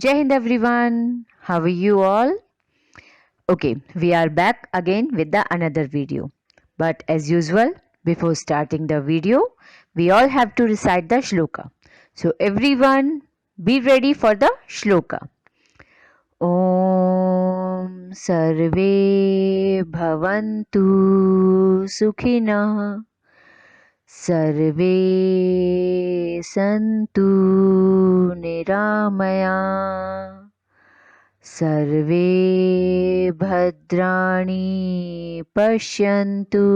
Jai Hind everyone. How are you all? Okay, we are back again with the another video. But as usual, before starting the video, we all have to recite the shloka. So everyone be ready for the shloka. Om Sarve Bhavantu Sukhinah सर्वे सन्तु निरामया सर्वे भद्राणि पश्यन्तु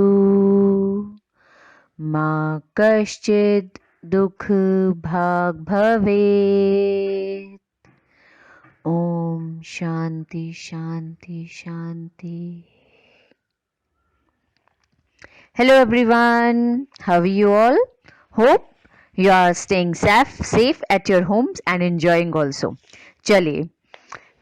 मा कश्चित् दुःखभाग् भवेत् ॐ शान्ति शान्ति शान्ति. Hello everyone, how are you all? Hope you are staying safe at your homes and enjoying also. Chaliye,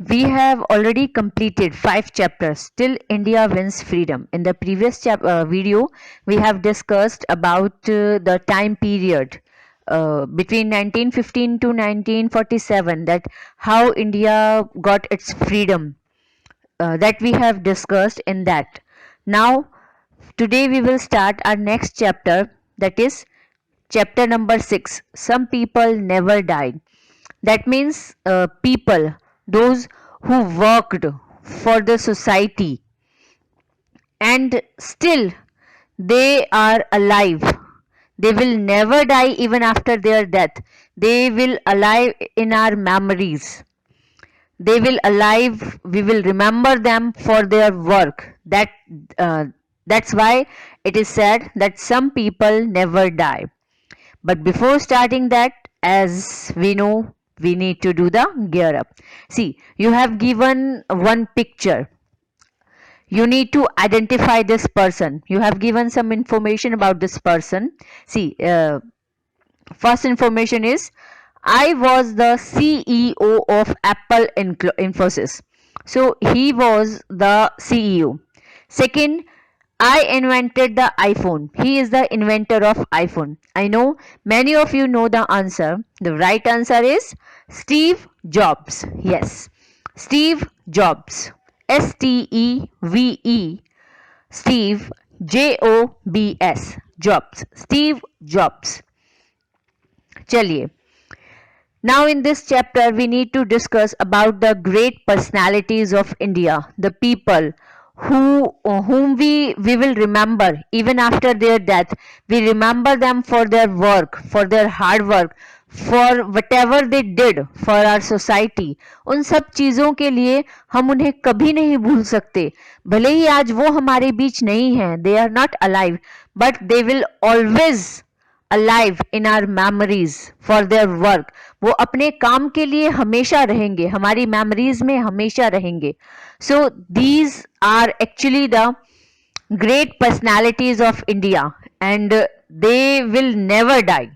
we have already completed 5 chapters till India wins freedom. In the previous video, we have discussed about the time period between 1915 to 1947, that how India got its freedom, that we have discussed in that. Now, today we will start our next chapter, that is chapter number 6. Some people never died. That means people, those who worked for the society and still they are alive. They will never die even after their death. They will alive in our memories. They will alive. We will remember them for their work. That's why it is said that some people never die. But before starting that, as we know, we need to do the gear up. See, you have given one picture. You need to identify this person. You have given some information about this person. See, first information is, I was the CEO of Apple Infosys. So he was the CEO. Second, I invented the iPhone. He is the inventor of iPhone. I know many of you know the answer. The right answer is Steve Jobs. Yes, Steve Jobs. Steve, Steve, Jobs, Jobs, Steve Jobs. Chaliye. Now in this chapter we need to discuss about the great personalities of India, the people whom we will remember even after their death. We remember them for their work, for their hard work, for whatever they did for our society. उन सब चीज़ों के लिए हम उन्हें कभी नहीं भूल सकते. भले ही आज वो हमारे बीच नहीं हैं, they are not alive, but they will always alive in our memories for their work. वो अपने काम के लिए हमेशा रहेंगे, हमारी memories में हमेशा रहेंगे. So these are actually the great personalities of India and they will never die.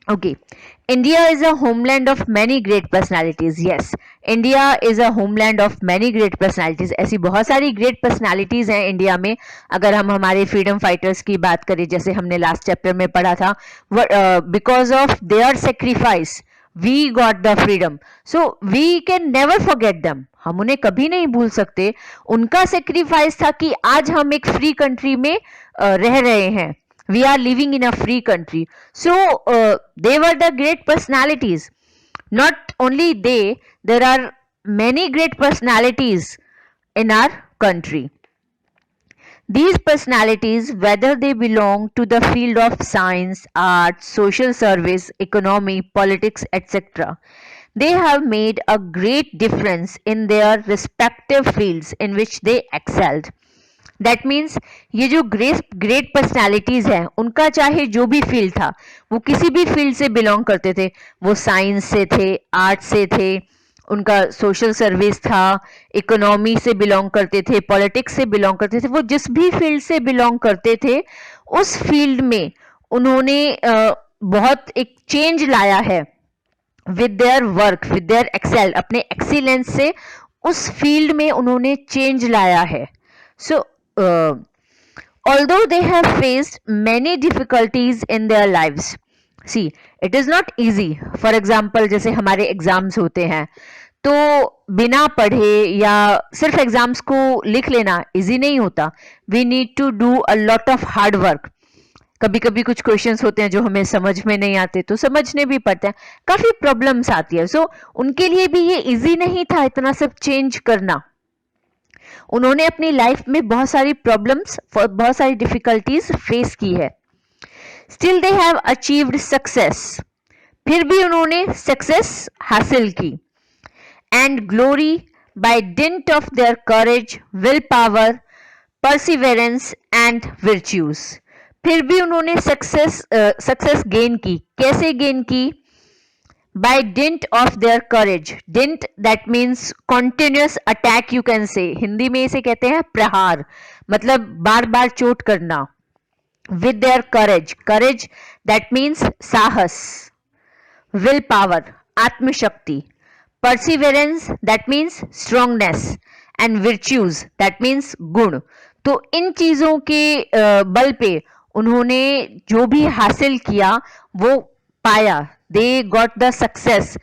Okay, India is a homeland of many great personalities. Yes, India is a homeland of many great personalities. ऐसी बहुत सारी great personalities हैं India में. अगर हम हमारे freedom fighters की बात करें, जैसे हमने last chapter में पढ़ा था, because of their sacrifice we got the freedom. So we can never forget them. हम उन्हें कभी नहीं भूल सकते. उनका sacrifice था कि आज हम एक free country में रह रहे हैं. We are living in a free country. So they were the great personalities. Not only they, there are many great personalities in our country. These personalities, whether they belong to the field of science, art, social service, economy, politics, etc., they have made a great difference in their respective fields in which they excelled. That means ये जो great personalities हैं, उनका चाहे जो भी field था, वो किसी भी फील्ड से बिलोंग करते थे. वो साइंस से थे, आर्ट से थे, उनका सोशल सर्विस था, इकोनॉमी से बिलोंग करते थे, पॉलिटिक्स से बिलोंग करते थे. वो जिस भी फील्ड से बिलोंग करते थे, उस फील्ड में उन्होंने बहुत एक चेंज लाया है with their work, with their excel. अपने एक्सीलेंस से उस फील्ड में उन्होंने चेंज लाया है. So although they have faced many difficulties in their lives, see it is not easy. For example जैसे हमारे एग्जाम्स होते हैं, तो बिना पढ़े या सिर्फ एग्जाम्स को लिख लेना इजी नहीं होता. We need to do a lot of hard work. कभी कभी कुछ क्वेश्चंस होते हैं जो हमें समझ में नहीं आते, तो समझने भी पड़ते हैं, काफी प्रॉब्लम्स आती है. सो उनके लिए भी ये इजी नहीं था इतना सब चेंज करना. उन्होंने अपनी लाइफ में बहुत सारी प्रॉब्लम्स, बहुत सारी डिफिकल्टीज फेस की है. Still they have achieved success. फिर भी उन्होंने सक्सेस हासिल की. And glory by dint of their courage, will power, perseverance and virtues. फिर भी उन्होंने सक्सेस गेन की. कैसे गेन की? By dint of their courage. Dint that means continuous attack, you can say. Hindi में इसे कहते हैं प्रहार, मतलब बार बार चोट करना. With their courage. Courage that means साहस. विल पावर आत्मशक्ति. Perseverance that means strongness. And virtues that means गुण. तो इन चीजों के बल पे उन्होंने जो भी हासिल किया वो पाया. They got the success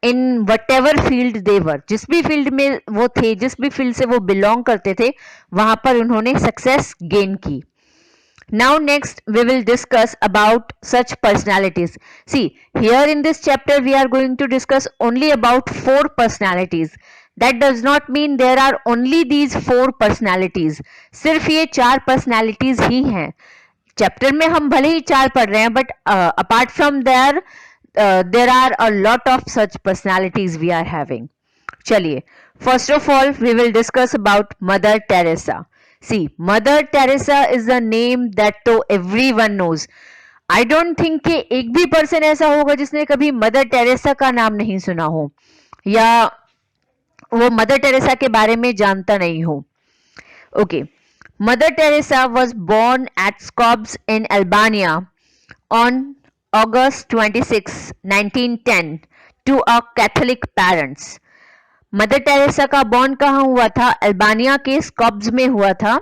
in whatever field they were. जिस भी फील्ड में वो थे, जिस भी फील्ड से वो बिलोंग करते थे, वहां पर उन्होंने सक्सेस गेन की. Now next we will discuss about such personalities. See, here in this chapter we are going to discuss only about 4 personalities. That does not mean there are only these 4 personalities. सिर्फ ये 4 personalities ही हैं. Chapter में हम भले ही 4 पढ़ रहे हैं, but apart from there are a lot of such personalities we are having. चलिए, first of all we will discuss about Mother Teresa. See, Mother Teresa is the name that तो everyone knows. I don't think कि एक भी person ऐसा होगा जिसने कभी mother Teresa का नाम नहीं सुना हो या वो मदर टेरेसा के बारे में जानता नहीं हो. Okay, Mother Teresa was born at Skopje in Albania on August 26, 1910 to a Catholic parents. Mother Teresa का बॉर्न कहाँ हुआ था? अल्बानिया के स्कॉप्ज में हुआ था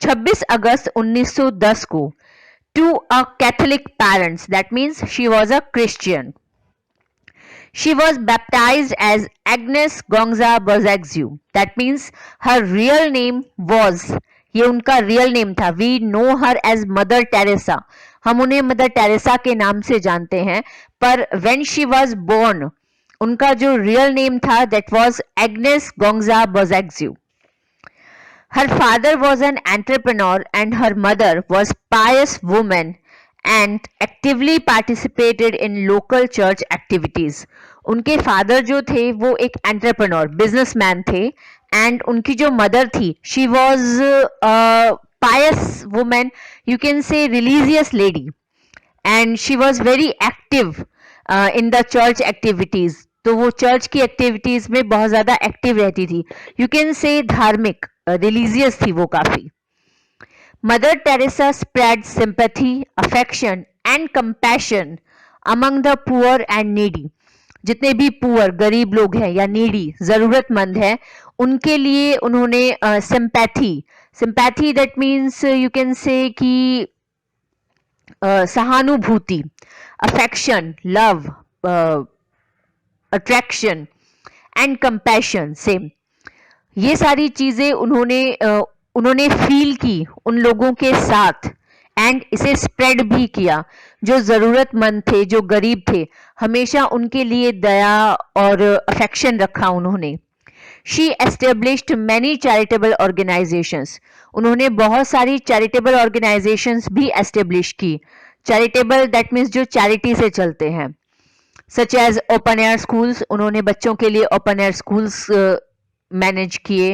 26 अगस्त 1910 को. To a Catholic parents, that means she was a Christian. She was baptized as Agnes Gonxha Bojaxhiu. That means her real name was, ये उनका रियल नेम था. We know her as Mother Teresa. हम उन्हें mother Teresa के नाम से जानते हैं, पर व्हेन शी वॉज बोर्न उनका जो रियल नेम था that was Agnes Gonxha Bojaxhiu. Her father was an entrepreneur and her mother was pious woman and actively participated in local church activities. उनके फादर जो थे वो एक एंटरप्रेन्योर, बिजनेसमैन थे, and उनकी जो मदर थी she was pious woman, you can say religious lady, and she was very active in the church activities. तो वो चर्च की एक्टिविटीज में बहुत ज्यादा एक्टिव रहती थी. यू कैन से धार्मिक, रिलीजियस थी वो काफी. Mother Teresa spread sympathy, affection and compassion among the poor and needy. जितने भी पुअर, गरीब लोग हैं या नीडी, जरूरतमंद हैं, उनके लिए उन्होंने sympathy that means you can से कि सहानुभूति, affection, love, attraction and compassion, same, ये सारी चीजें उन्होंने फील की उन लोगों के साथ, एंड इसे स्प्रेड भी किया. जो जरूरतमंद थे, जो गरीब थे, हमेशा उनके लिए दया और अफेक्शन रखा उन्होंने. She established many charitable organizations. उन्होंने बहुत सारी चैरिटेबल ऑर्गेनाइजेशंस भी एस्टेब्लिश की. चैरिटेबल दैट मीन्स जो चैरिटी से चलते हैं, such as open air schools. उन्होंने बच्चों के लिए ओपन एयर स्कूल्स मैनेज किए.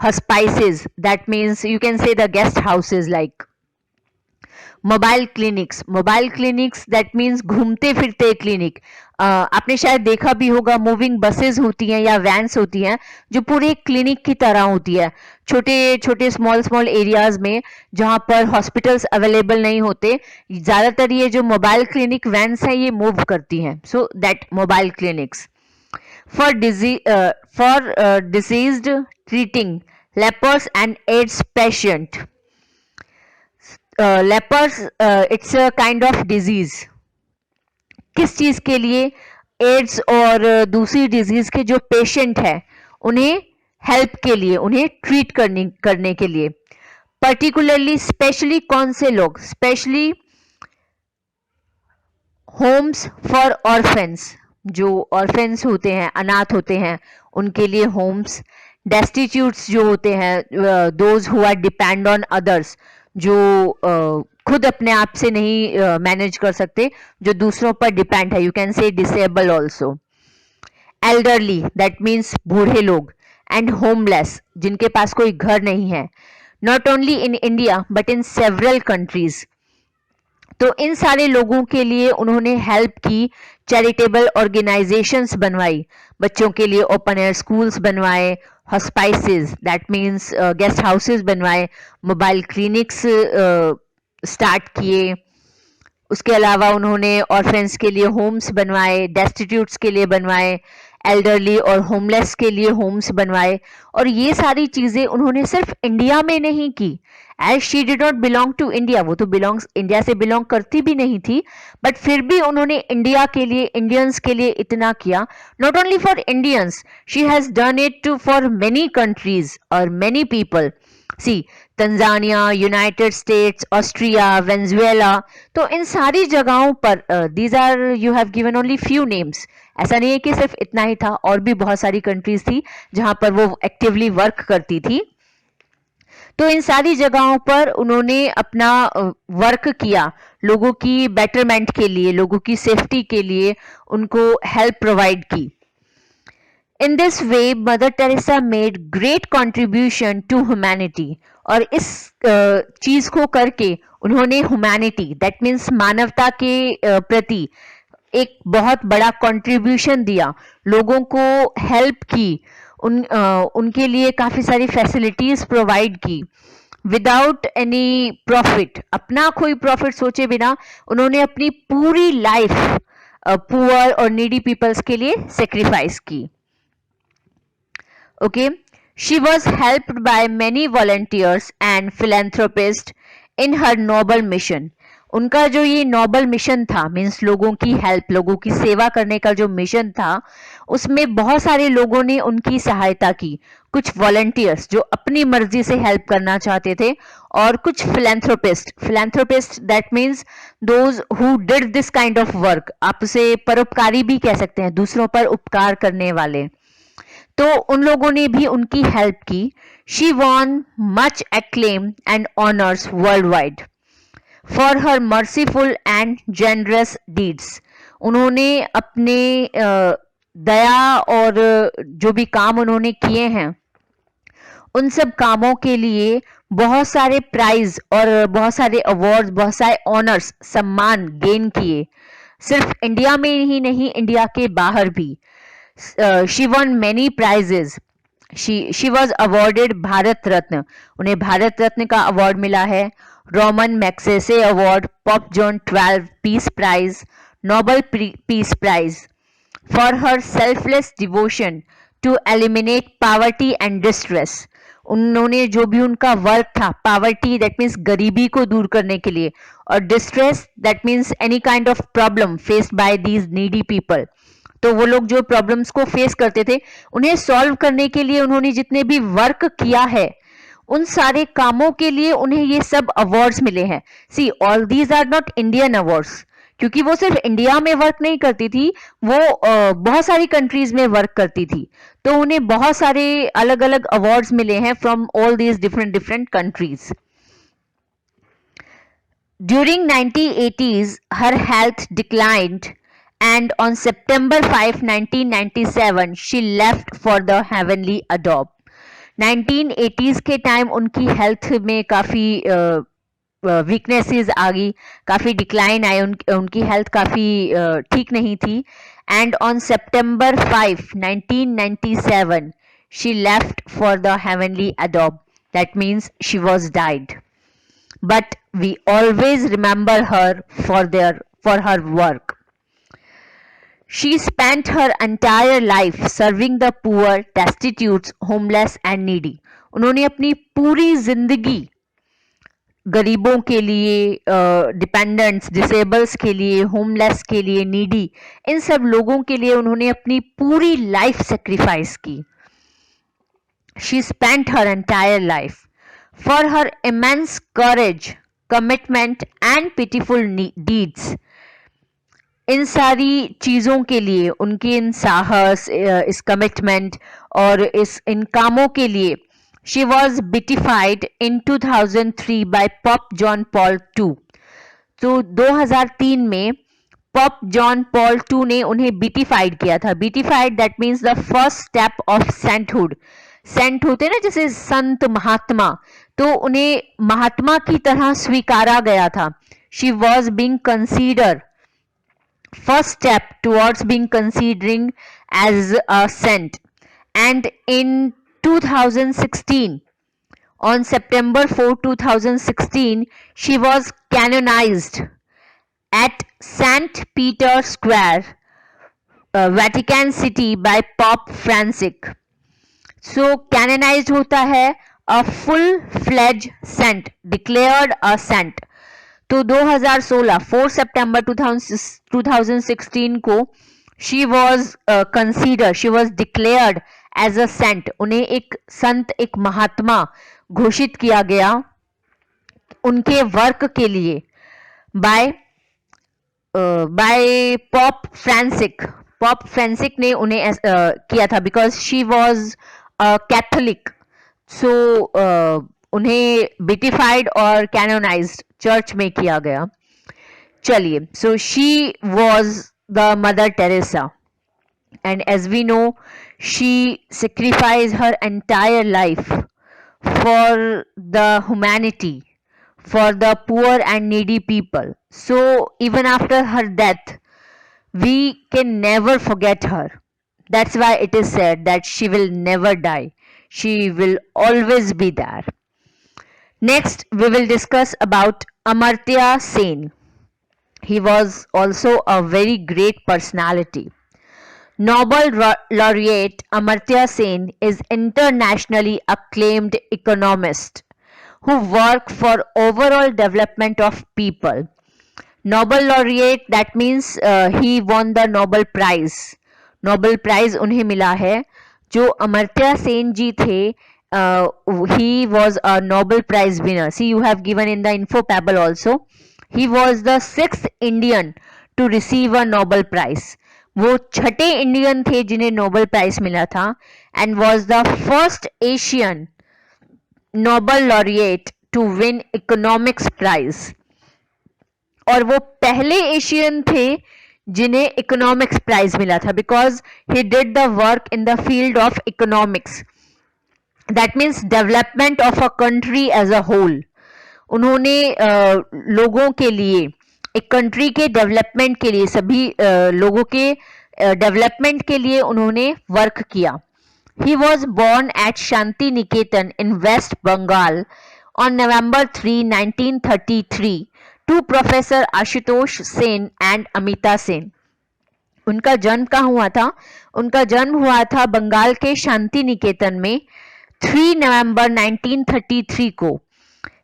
Hospices that means you can say the guest houses like. Mobile clinics that means घूमते फिरते क्लिनिक. आपने शायद देखा भी होगा, मूविंग बसेस होती हैं या वैन्स होती हैं जो पूरे क्लिनिक की तरह होती है, छोटे छोटे स्मॉल एरियाज में जहां पर हॉस्पिटल्स अवेलेबल नहीं होते. ज्यादातर ये जो मोबाइल क्लिनिक वैन्स हैं ये मूव करती हैं. So that mobile clinics for diseased treating lepers and ads patient. Lepers, it's a kind of disease. किस चीज के लिए? एड्स और दूसरी डिजीज के जो पेशेंट है उन्हें हेल्प के लिए, उन्हें ट्रीट करने के लिए। पर्टिकुलरली स्पेशली कौन से लोग? स्पेशली होम्स फॉर ऑर्फेन्स, जो ऑर्फेन्स होते हैं, अनाथ होते हैं, उनके लिए होम्स। डेस्टिट्यूट्स जो होते हैं, those who are depend on others, जो खुद अपने आप से नहीं मैनेज कर सकते, जो दूसरों पर डिपेंड है, यू कैन से disable also. Elderly, that means बूढ़े लोग। एंड होमलेस, जिनके पास कोई घर नहीं है। Not only in India but in several countries. तो इन सारे लोगों के लिए उन्होंने हेल्प की, चैरिटेबल ऑर्गेनाइजेशंस बनवाई, बच्चों के लिए ओपन एयर स्कूल्स बनवाए, हॉस्पाइसेस दैट मीन्स गेस्ट हाउसेस बनवाए, मोबाइल क्लिनिक्स स्टार्ट किए। उसके अलावा उन्होंने ऑर्फेन्स के लिए होम्स बनवाए, डेस्टिट्यूट्स के लिए बनवाए, एल्डरली और होमलेस के लिए होम्स बनवाए। और ये सारी चीजें उन्होंने सिर्फ इंडिया में नहीं की। As she did not belong to India, वो तो इंडिया से बिलोंग करती भी नहीं थी, बट फिर भी उन्होंने इंडिया के लिए, इंडियंस के लिए इतना किया। Not only for Indians, she has done it to for many countries और many people. See, Tanzania, United States, Austria, Venezuela, तो इन सारी जगहों पर, these are, you have given only few names, ऐसा नहीं है कि सिर्फ इतना ही था, और भी बहुत सारी कंट्रीज थी जहां पर वो एक्टिवली वर्क करती थी। तो इन सारी जगहों पर उन्होंने अपना वर्क किया, लोगों की बेटरमेंट के लिए, लोगों की सेफ्टी के लिए उनको हेल्प प्रोवाइड की। In this way Mother Teresa made great contribution to humanity. और इस चीज को करके उन्होंने ह्यूमैनिटी, दैट मीन्स मानवता के प्रति एक बहुत बड़ा कंट्रीब्यूशन दिया, लोगों को हेल्प की, उनके लिए काफी सारी फैसिलिटीज प्रोवाइड की, विदाउट एनी प्रॉफिट, अपना कोई प्रॉफिट सोचे बिना उन्होंने अपनी पूरी लाइफ पुअर और नीडी पीपल्स के लिए सेक्रीफाइस की। Okay, she was helped by many volunteers and philanthropist in her noble mission. उनका जो ये नोबल मिशन था, मीन्स लोगों की हेल्प, लोगों की सेवा करने का जो मिशन था, उसमें बहुत सारे लोगों ने उनकी सहायता की। कुछ वॉलंटियर्स जो अपनी मर्जी से हेल्प करना चाहते थे, और कुछ philanthropist that means those who did this kind of work, आप उसे परोपकारी भी कह सकते हैं, दूसरों पर उपकार करने वाले, तो उन लोगों ने भी उनकी हेल्प की। She von much acclaim and honours world wide for her merciful and generous deeds. उन्होंने अपने दया और जो भी काम उन्होंने किए हैं, उन सब कामों के लिए बहुत सारे प्राइज और बहुत सारे अवार्ड्स, बहुत सारे ऑनर्स, सम्मान गेन किए, सिर्फ इंडिया में ही नहीं, इंडिया के बाहर भी। She won many prizes. She was awarded Bharat Ratna, उन्हें भारत रत्न का अवार्ड मिला है, Ramon Magsaysay award, Pope John 12 peace prize, Nobel peace prize for her selfless devotion to eliminate poverty and distress. उन्होंने जो भी उनका वर्क था, पावर्टी दैट मीन्स गरीबी को दूर करने के लिए, और distress that means any kind of problem faced by these needy people. तो वो लोग जो प्रॉब्लम्स को फेस करते थे, उन्हें सॉल्व करने के लिए उन्होंने जितने भी वर्क किया है, उन सारे कामों के लिए उन्हें ये सब अवार्ड्स मिले हैं। See, all these are not Indian awards, क्योंकि वो सिर्फ इंडिया में वर्क नहीं करती थी, वो बहुत सारी कंट्रीज में वर्क करती थी, तो उन्हें बहुत सारे अलग अलग अवार्ड्स मिले हैं from all these different countries. During 1980s her health declined, and on September 5, 1997 she left for the heavenly adobe. 1980s के टाइम उनकी हेल्थ में काफ़ी वीकनेसेस आ गई, काफ़ी डिक्लाइन आए, उनकी हेल्थ काफ़ी ठीक नहीं थी, and on September 5, 1997 she left for the heavenly adobe. That means she was died. But we always remember her for her work. She spent her entire life serving the poor, destitute, homeless and needy. उन्होंने अपनी पूरी जिंदगी गरीबों के लिए, dependents, disables के लिए, homeless के लिए, नीडी, इन सब लोगों के लिए उन्होंने अपनी पूरी लाइफ सेक्रीफाइस की. She spent her entire life. For her immense courage, commitment and pitiful deeds, इन सारी चीज़ों के लिए, उनके इन साहस, इस कमिटमेंट और इन कामों के लिए she was beatified in 2003 by Pope John Paul two. तो 2003 में पॉप जॉन पॉल टू ने उन्हें बिटिफाइड किया था. Beatified that means the first step of sainthood. Saint होते ना जैसे संत, महात्मा, तो उन्हें महात्मा की तरह स्वीकारा गया था. She was being consider, first step towards being considering as a saint. And in 2016, on September 4, 2016, she was canonized at St. Peter Square, Vatican City by Pope Francis. So canonized होता है a full-fledged saint, declared a saint. तो 2016 4 सितंबर 2016 को she was consider, she was declared as a saint. उन्हें एक संत, एक महात्मा घोषित किया गया उनके वर्क के लिए by Pope Francis. Pope Francis ने उन्हें किया था because she was Catholic. So उन्हें बिटिफाइड और कैनोनाइज्ड चर्च में किया गया. चलिए, so she was the Mother Teresa and as we know she sacrificed her entire life for the humanity, for the poor and needy people. So even after her death, we can never forget her. That's why it is said that she will never die. She will always be there. Next, we will discuss about Amartya Sen. He was also a very great personality. Nobel laureate Amartya Sen is internationally acclaimed economist who worked for overall development of people. Nobel laureate, that means he won the Nobel Prize. Nobel Prize उन्हें मिला है. जो अमर्त्य सेन जी थे, he was a Nobel Prize winner. See, you have given in the info table also. He was the 6th Indian to receive a Nobel Prize. वो छठे Indian थे जिन्हें Nobel prize मिला था and was the first Asian Nobel laureate to win economics prize. और वो पहले Asian थे जिन्हें इकोनॉमिक्स प्राइज मिला था because he did the work in the field of economics. That means development of a country as a whole. उन्होंने लोगों के लिए, एक कंट्री के डेवलपमेंट के लिए, सभी लोगों के डेवलपमेंट के लिए उन्होंने वर्क किया. He was born at Shanti Niketan in West Bengal on November 3, 1933 to Professor Ashutosh Sen and Amita Sen. उनका जन्म कहाँ हुआ था? उनका जन्म हुआ था बंगाल के शांति निकेतन में 3 नवंबर 1933 को.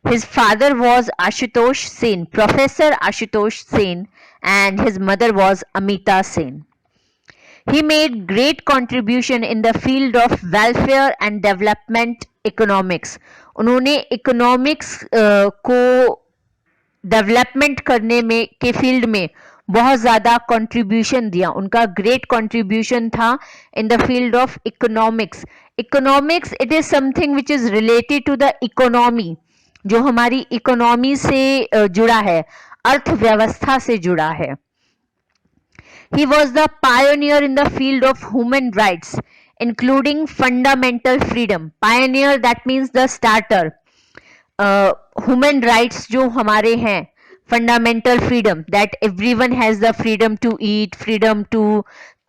His father was Ashutosh Sen, Professor Ashutosh Sen, and his mother was Amita Sen. He made great contribution in the field of welfare and development economics. उन्होंने इकोनॉमिक्स को डेवलपमेंट करने में के फील्ड में बहुत ज़्यादा कंट्रीब्यूशन दिया. उनका ग्रेट कंट्रीब्यूशन था in the field of economics. Economics, it is something which is related to the economy, जो हमारी इकोनॉमी से जुड़ा है, अर्थव्यवस्था से जुड़ा है. He was the pioneer in the field of human rights, including fundamental freedom. Pioneer, that means the starter. Human rights जो हमारे हैं, fundamental freedom, that everyone has the freedom to eat, freedom to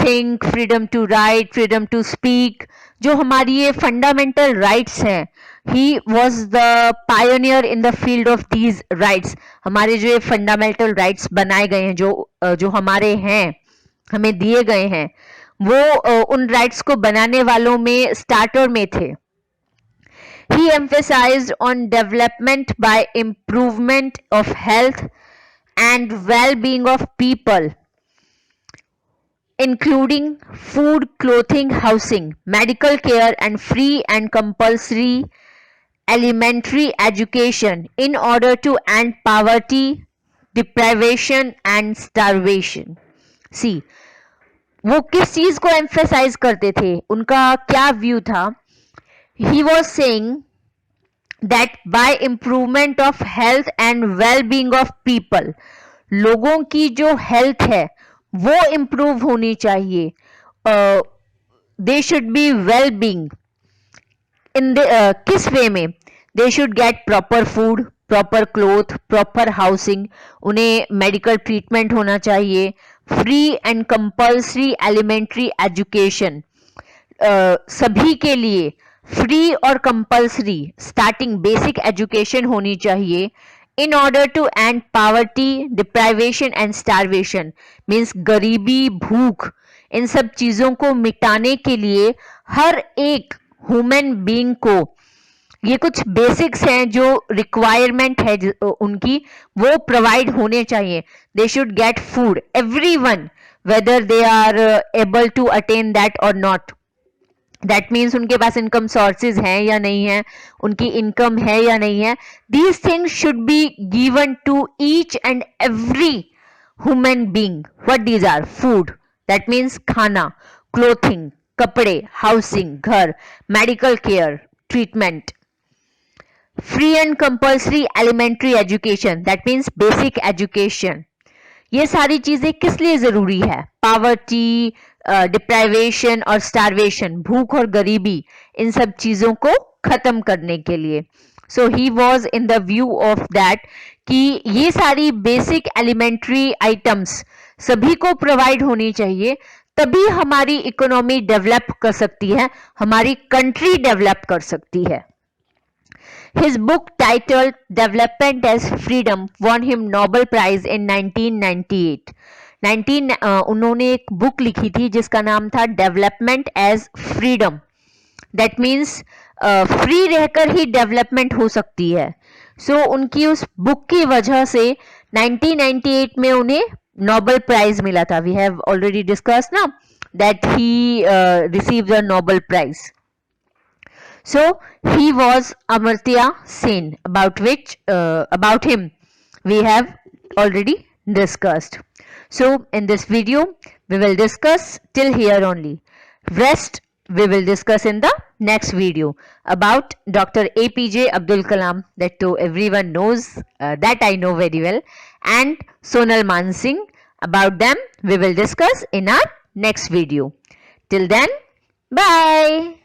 think, freedom to write, freedom to speak. जो हमारी ये fundamental rights हैं, he was the pioneer in the field of these rights. हमारे जो ये fundamental rights बनाए गए हैं, जो हमारे हैं, हमें दिए गए हैं, वो उन राइट्स को बनाने वालों में स्टार्टर में थे. He emphasized on development by improvement of health and well-being of people, including food, clothing, housing, medical care, and free and compulsory elementary education in order to end poverty, deprivation and starvation. See, वो किस चीज को emphasise करते थे, उनका क्या view था? He was saying that by improvement of health and well-being of people, लोगों की जो हेल्थ है वो इम्प्रूव होनी चाहिए. They should be well being in the किस वे में? They should get proper food, proper cloth, proper housing, उन्हें मेडिकल ट्रीटमेंट होना चाहिए, free and compulsory elementary education, सभी के लिए फ्री और कंपल्सरी स्टार्टिंग बेसिक एजुकेशन होनी चाहिए. In order to end poverty, deprivation and starvation means गरीबी, भूख, इन सब चीजों को मिटाने के लिए हर एक ह्यूमन बीइंग को ये कुछ बेसिक्स हैं जो रिक्वायरमेंट है उनकी, वो प्रोवाइड होने चाहिए. They should get food, everyone, whether they are able to attain that और नॉट. दैट मीन्स उनके पास इनकम सोर्सेज हैं या नहीं है, उनकी इनकम है या नहीं है. These things should be given to each and every human being. What these are? Food, that means खाना, क्लोथिंग, कपड़े, हाउसिंग, घर, medical care, treatment, free and compulsory elementary education, that means basic education. ये सारी चीजें किस लिए जरूरी है? पावर्टी, डिप्राइवेशन और स्टारवेशन, भूख और गरीबी, इन सब चीजों को खत्म करने के लिए. So he was in the view of that कि ये सारी बेसिक एलिमेंट्री आइटम्स सभी को प्रोवाइड होनी चाहिए, तभी हमारी इकोनॉमी डेवलप कर सकती है, हमारी कंट्री डेवलप कर सकती है. His book titled Development as Freedom won him Nobel Prize in 1998. उन्होंने एक बुक लिखी थी जिसका नाम था development as freedom. That means free रहकर ही डेवलपमेंट हो सकती है. सो उनकी उस बुक की वजह से 1998 में उन्हें नोबेल प्राइज मिला था. वी हैव ऑलरेडी डिस्कस ना that he received the Nobel prize. So he was Amartya Sen, about him we have already discussed. So in this video we will discuss till here only. Rest we will discuss in the next video about Dr. APJ Abdul Kalam, that to everyone knows, that I know very well, and Sonal Mansingh. About them we will discuss in our next video. Till then, bye.